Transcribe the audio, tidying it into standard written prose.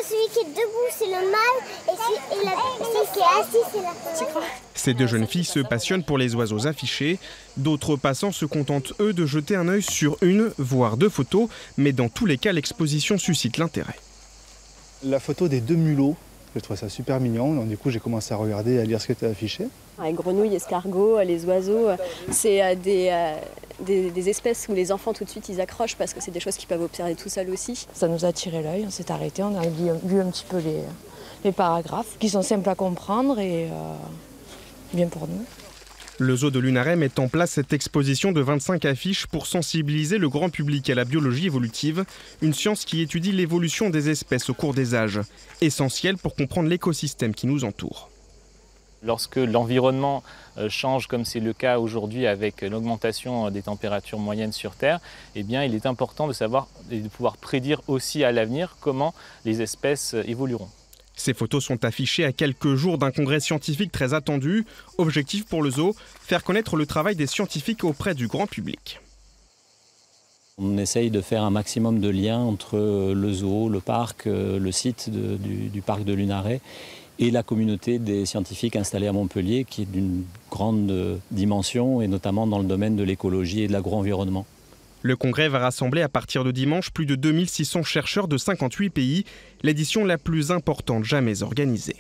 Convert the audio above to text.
que celui qui est debout, c'est le mâle, et celui qui est assis, c'est la femelle. Ces deux jeunes filles se passionnent pour les oiseaux affichés. D'autres passants se contentent, eux, de jeter un œil sur une, voire deux photos. Mais dans tous les cas, l'exposition suscite l'intérêt. La photo des deux mulots, je trouve ça super mignon. Donc, du coup, j'ai commencé à regarder et à lire ce qui était affiché. Les grenouilles, escargots, les oiseaux, c'est des espèces où les enfants tout de suite ils accrochent parce que c'est des choses qu'ils peuvent observer tout seuls aussi. Ça nous a attiré l'œil, on s'est arrêté, on a lu un petit peu les paragraphes qui sont simples à comprendre et bien pour nous. Le zoo de Lunaret met en place cette exposition de 25 affiches pour sensibiliser le grand public à la biologie évolutive, une science qui étudie l'évolution des espèces au cours des âges, essentielle pour comprendre l'écosystème qui nous entoure. Lorsque l'environnement change, comme c'est le cas aujourd'hui avec l'augmentation des températures moyennes sur Terre, eh bien, il est important de savoir et de pouvoir prédire aussi à l'avenir comment les espèces évolueront. Ces photos sont affichées à quelques jours d'un congrès scientifique très attendu. Objectif pour le zoo, faire connaître le travail des scientifiques auprès du grand public. On essaye de faire un maximum de liens entre le zoo, le parc, le site du parc de Lunaret et la communauté des scientifiques installés à Montpellier, qui est d'une grande dimension, et notamment dans le domaine de l'écologie et de l'agro-environnement. Le congrès va rassembler à partir de dimanche plus de 2600 chercheurs de 58 pays, l'édition la plus importante jamais organisée.